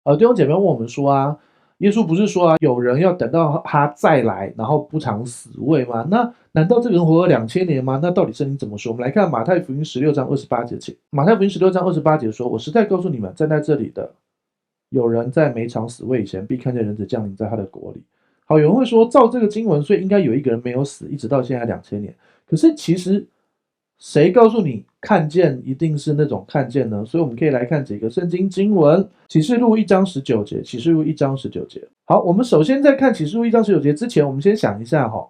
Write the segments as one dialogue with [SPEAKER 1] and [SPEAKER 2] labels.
[SPEAKER 1] 弟兄姐妹问我们说啊，耶稣不是说啊，有人要等到他再来，然后不尝死味吗？那难道这个人活了2000年吗？那到底圣经怎么说？我们来看马太福音16章28节请。马太福音16章28节说：“我实在告诉你们，站在这里的有人在没尝死味以前，必看见人子降临在他的国里。”好，有人会说，照这个经文，所以应该有一个人没有死，一直到现在2000年。可是其实谁告诉你看见一定是那种看见呢？所以我们可以来看几个圣经经文，启示录1章19节，启示录1章19节。好，我们首先在看启示录1章19节之前，我们先想一下哈，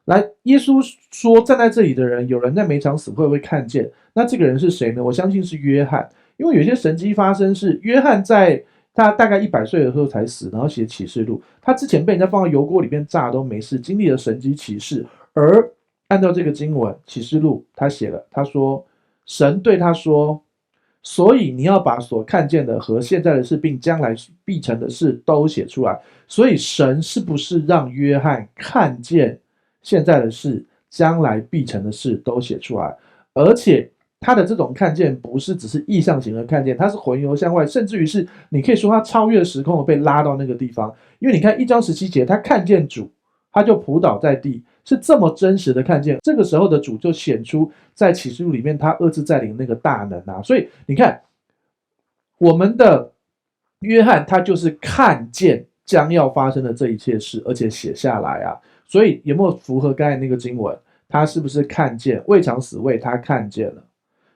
[SPEAKER 1] 来，耶稣说站在这里的人，有人在每场死会看见，那这个人是谁呢？我相信是约翰，因为有些神迹发生是约翰在他大概100岁的时候才死，然后写启示录，他之前被人家放到油锅里面炸都没事，经历了神迹奇事，而按照这个经文启示录他写了，他说神对他说，所以你要把所看见的和现在的事并将来必成的事都写出来。所以神是不是让约翰看见现在的事将来必成的事都写出来？而且他的这种看见不是只是意象型的看见，他是魂游向外，甚至于是你可以说他超越时空的被拉到那个地方。因为你看1章17节，他看见主，他就仆倒在地，是这么真实的看见。这个时候的主就显出在启示录里面他二次再临那个大能啊。所以你看，我们的约翰他就是看见将要发生的这一切事，而且写下来啊。所以有没有符合刚才那个经文？他是不是看见未尝死味？他看见了。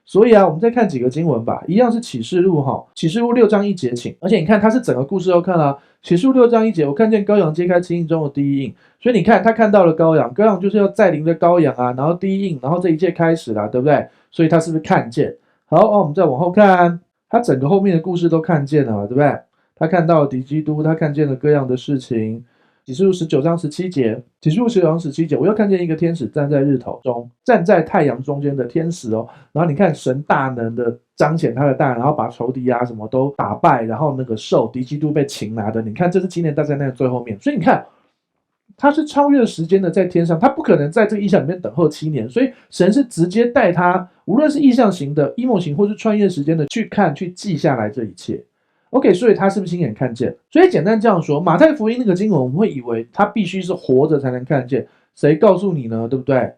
[SPEAKER 1] 所以啊，我们再看几个经文吧，一样是启示录哈，启示录6章1节请。而且你看，它是整个故事要看啊。启示录6章1节，我看见羔羊揭开七印中的第一印，所以你看，他看到了羔羊，羔羊就是要再临的羔羊啊，然后第一印，然后这一切开始了，对不对？所以他是不是看见？好，我们再往后看，他整个后面的故事都看见了嘛，对不对？他看到了敌基督，他看见了各样的事情。启示录19章17节，启示录19章17节，我又看见一个天使站在日头中，站在太阳中间的天使哦。然后你看神大能的彰显他的大能，然后把仇敌啊什么都打败，然后那个兽敌基督被擒拿的。你看这是7年大灾难的最后面，所以你看他是超越时间的在天上，他不可能在这个异象里面等候7年，所以神是直接带他，无论是意象型的、阴谋型或是穿越时间的去看、去记下来这一切。OK，所以他是不是亲眼看见？所以简单这样说，马太福音那个经文，我们会以为他必须是活着才能看见，谁告诉你呢？对不对？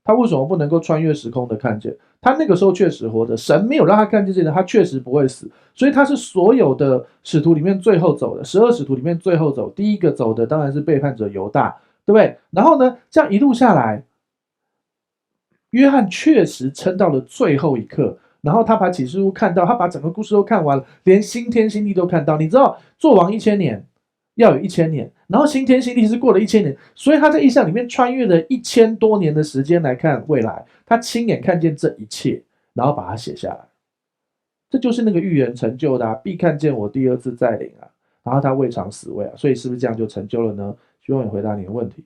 [SPEAKER 1] 他为什么不能够穿越时空的看见？他那个时候确实活着，神没有让他看见这个，他确实不会死，所以他是所有的使徒里面最后走的，12使徒里面最后走，第一个走的当然是背叛者犹大，对不对？然后呢，这样一路下来，约翰确实撑到了最后一刻。然后他把启示录看到，他把整个故事都看完了，连新天新地都看到。你知道，做王1000年要有1000年，然后新天新地是过了1000年，所以他在异象里面穿越了1000多年的时间来看未来，他亲眼看见这一切，然后把它写下来。这就是那个预言成就的啊，必看见我第二次再临啊，然后他未尝死味啊，所以是不是这样就成就了呢？希望你回答你的问题。